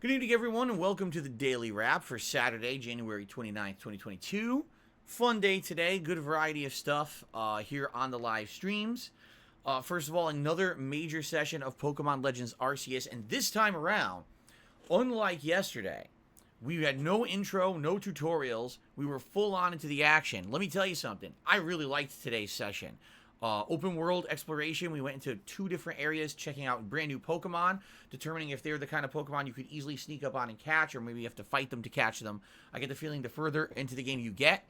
Good evening, everyone, and welcome to the Daily Wrap for Saturday, January 29th, 2022. Fun day today. Good variety of stuff here on the live streams. First of all, another major session of Pokemon Legends Arceus, and this time around, unlike yesterday, we had no intro, no tutorials. We were full on into the action. Let me tell you something. I really liked today's session. Open world exploration. We went into 2 different areas, checking out brand new Pokemon, determining if they're the kind of Pokemon you could easily sneak up on and catch, or maybe you have to fight them to catch them. I get the feeling the further into the game you get,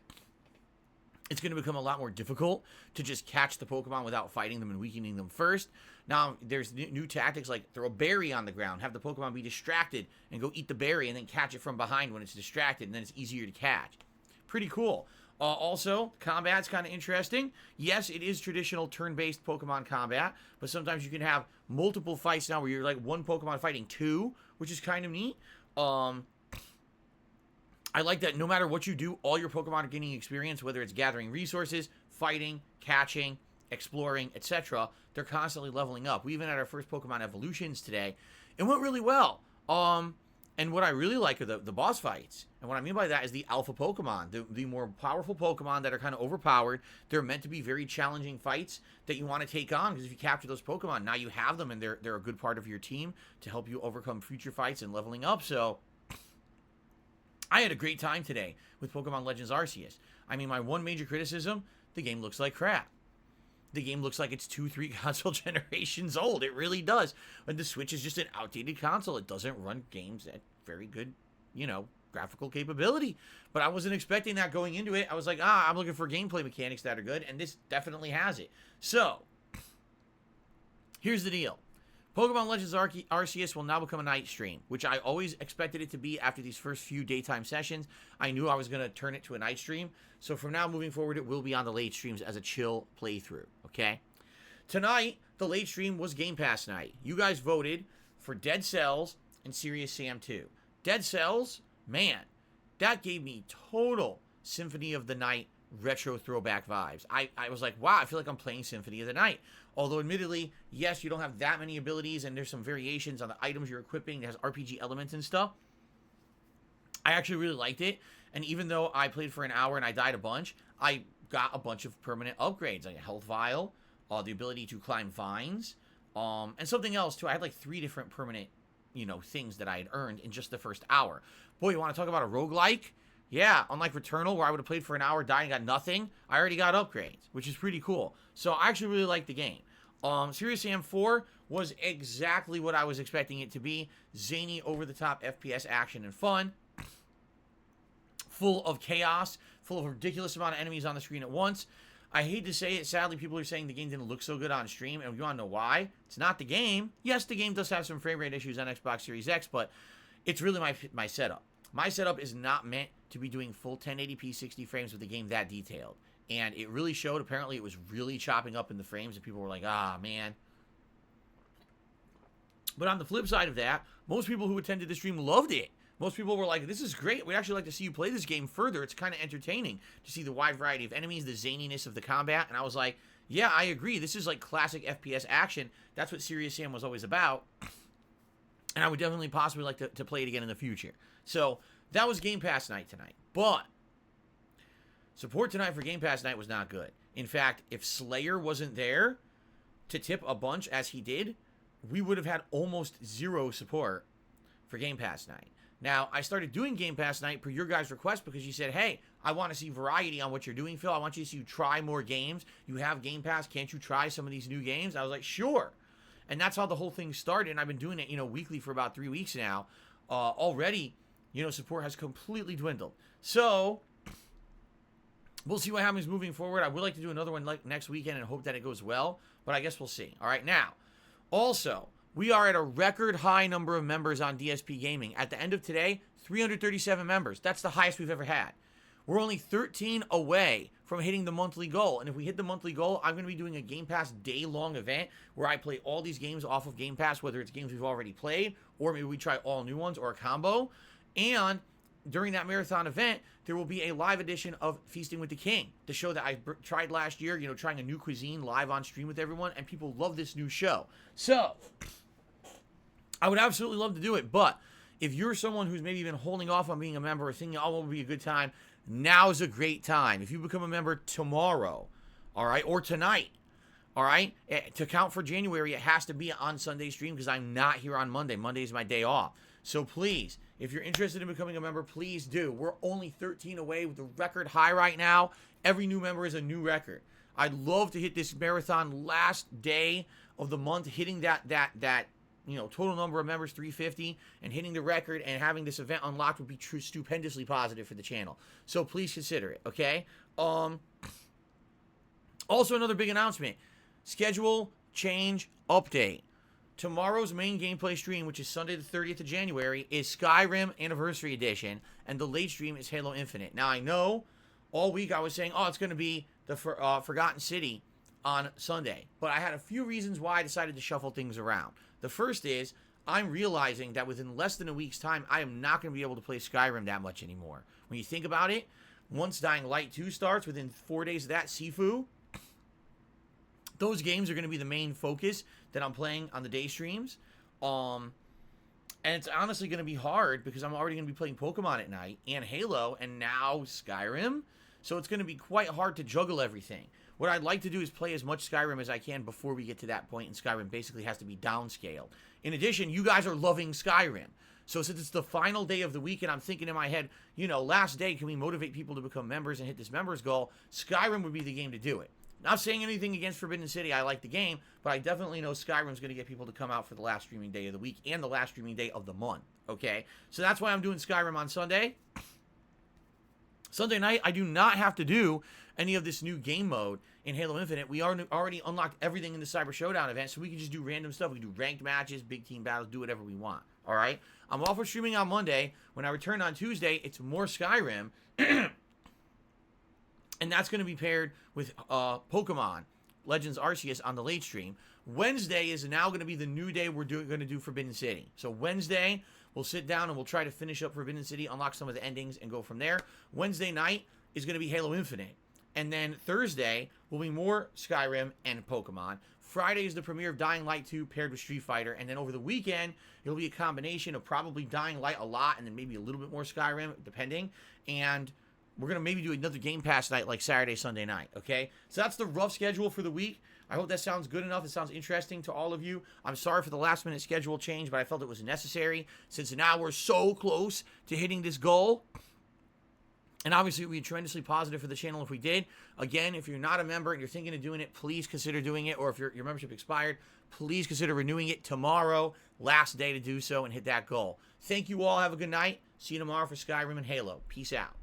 it's going to become a lot more difficult to just catch the Pokemon without fighting them and weakening them first. Now, there's new tactics like throw a berry on the ground, have the Pokemon be distracted, and go eat the berry, and then catch it from behind when it's distracted, and then it's easier to catch. Pretty cool. Also, combat's kind of interesting. Yes, it is traditional turn-based Pokemon combat, but sometimes you can have multiple fights now where you're like one Pokemon fighting 2, which is kind of neat. I like that no matter what you do, all your Pokemon are gaining experience, whether it's gathering resources, fighting, catching, exploring, etc. They're constantly leveling up. We even had our first Pokemon evolutions today. It went really well. And what I really like are the boss fights. And what I mean by that is the alpha Pokemon, the more powerful Pokemon that are kind of overpowered. They're meant to be very challenging fights that you want to take on, because if you capture those Pokemon, now you have them and they're a good part of your team to help you overcome future fights and leveling up. So I had a great time today with Pokemon Legends Arceus. I mean, my one major criticism, the game looks like crap. The game looks like it's 2-3 console generations old. It really does. And the Switch is just an outdated console. It doesn't run games at very good, graphical capability. But I wasn't expecting that going into it. I was like, I'm looking for gameplay mechanics that are good, and this definitely has it. So, here's the deal. Pokemon Legends Arceus will now become a night stream, which I always expected it to be after these first few daytime sessions. I knew I was going to turn it to a night stream. So from now moving forward, it will be on the late streams as a chill playthrough, okay? Tonight, the late stream was Game Pass night. You guys voted for Dead Cells and Serious Sam 2. Dead Cells, man, that gave me total Symphony of the Night retro throwback vibes. I was like, wow, I feel like I'm playing Symphony of the Night. Although admittedly, yes, you don't have that many abilities and there's some variations on the items you're equipping. It has RPG elements and stuff. I actually really liked it. And even though I played for an hour and I died a bunch, I got a bunch of permanent upgrades, like a health vial, the ability to climb vines, and something else too. I had like 3 different permanent, things that I had earned in just the first hour. Boy, you want to talk about a roguelike? Yeah, unlike Returnal, where I would have played for an hour, died, and got nothing, I already got upgrades, which is pretty cool. So I actually really like the game. Serious Sam 4 was exactly what I was expecting it to be. Zany, over-the-top FPS action and fun. Full of chaos, full of a ridiculous amount of enemies on the screen at once. I hate to say it, sadly, people are saying the game didn't look so good on stream, and you want to know why? It's not the game. Yes, the game does have some frame rate issues on Xbox Series X, but it's really my setup. My setup is not meant to be doing full 1080p 60 frames with the game that detailed. And it really showed. Apparently, it was really chopping up in the frames, and people were like, man. But on the flip side of that, most people who attended the stream loved it. Most people were like, this is great. We'd actually like to see you play this game further. It's kind of entertaining to see the wide variety of enemies, the zaniness of the combat. And I was like, yeah, I agree. This is like classic FPS action. That's what Serious Sam was always about. And I would definitely possibly like to play it again in the future. So that was Game Pass night tonight. But support tonight for Game Pass night was not good. In fact, if Slayer wasn't there to tip a bunch as he did, we would have had almost 0 support for Game Pass night. Now, I started doing Game Pass night per your guys' request because you said, hey, I want to see variety on what you're doing, Phil. I want you to see you try more games. You have Game Pass. Can't you try some of these new games? I was like, sure. And that's how the whole thing started. And I've been doing it, weekly for about 3 weeks now. Already, support has completely dwindled. So we'll see what happens moving forward. I would like to do another one like next weekend and hope that it goes well. But I guess we'll see. All right, now, also, we are at a record high number of members on DSPGaming. At the end of today, 337 members. That's the highest we've ever had. We're only 13 away from hitting the monthly goal. And if we hit the monthly goal, I'm going to be doing a Game Pass day-long event where I play all these games off of Game Pass, whether it's games we've already played, or maybe we try all new ones or a combo. And during that marathon event, there will be a live edition of Feasting with the King, the show that I tried last year, trying a new cuisine live on stream with everyone, and people love this new show. So I would absolutely love to do it, but if you're someone who's maybe been holding off on being a member or thinking, oh, it will be a good time, now's a great time. If you become a member tomorrow, all right, or tonight, all right, to count for January, it has to be on Sunday stream because I'm not here on Monday. Monday is my day off. So please, if you're interested in becoming a member, please do. We're only 13 away with the record high right now. Every new member is a new record. I'd love to hit this marathon last day of the month, hitting that total number of members, 350, and hitting the record and having this event unlocked would be stupendously positive for the channel. So please consider it, okay? Also, another big announcement. Schedule change update. Tomorrow's main gameplay stream, which is Sunday the 30th of January, is Skyrim Anniversary Edition, and the late stream is Halo Infinite. Now, I know all week I was saying, oh, it's going to be the Forgotten City on Sunday, but I had a few reasons why I decided to shuffle things around. The first is I'm realizing that within less than a week's time, I am not going to be able to play Skyrim that much anymore. When you think about it, once Dying Light 2 starts, within 4 days of that, Sifu, those games are going to be the main focus that I'm playing on the day streams. And it's honestly going to be hard because I'm already going to be playing Pokemon at night and Halo and now Skyrim. So it's going to be quite hard to juggle everything. What I'd like to do is play as much Skyrim as I can before we get to that point, and Skyrim basically has to be downscaled. In addition, you guys are loving Skyrim. So since it's the final day of the week and I'm thinking in my head, last day, can we motivate people to become members and hit this members goal? Skyrim would be the game to do it. Not saying anything against Forbidden City. I like the game, but I definitely know Skyrim's going to get people to come out for the last streaming day of the week and the last streaming day of the month, okay? So that's why I'm doing Skyrim on Sunday. Sunday night, I do not have to do any of this new game mode in Halo Infinite. We already unlocked everything in the Cyber Showdown event, so we can just do random stuff. We can do ranked matches, big team battles, do whatever we want, all right? I'm off for streaming on Monday. When I return on Tuesday, it's more Skyrim. And that's going to be paired with Pokemon Legends Arceus on the late stream. Wednesday is now going to be the new day we're going to do Forbidden City. So Wednesday, we'll sit down and we'll try to finish up Forbidden City, unlock some of the endings, and go from there. Wednesday night is going to be Halo Infinite. And then Thursday will be more Skyrim and Pokemon. Friday is the premiere of Dying Light 2 paired with Street Fighter. And then over the weekend, it'll be a combination of probably Dying Light a lot and then maybe a little bit more Skyrim, depending. And we're going to maybe do another Gamepass night like Saturday, Sunday night, okay? So that's the rough schedule for the week. I hope that sounds good enough. It sounds interesting to all of you. I'm sorry for the last-minute schedule change, but I felt it was necessary since now we're so close to hitting this goal. And obviously, it would be tremendously positive for the channel if we did. Again, if you're not a member and you're thinking of doing it, please consider doing it. Or if your membership expired, please consider renewing it tomorrow. Last day to do so and hit that goal. Thank you all. Have a good night. See you tomorrow for Skyrim and Halo. Peace out.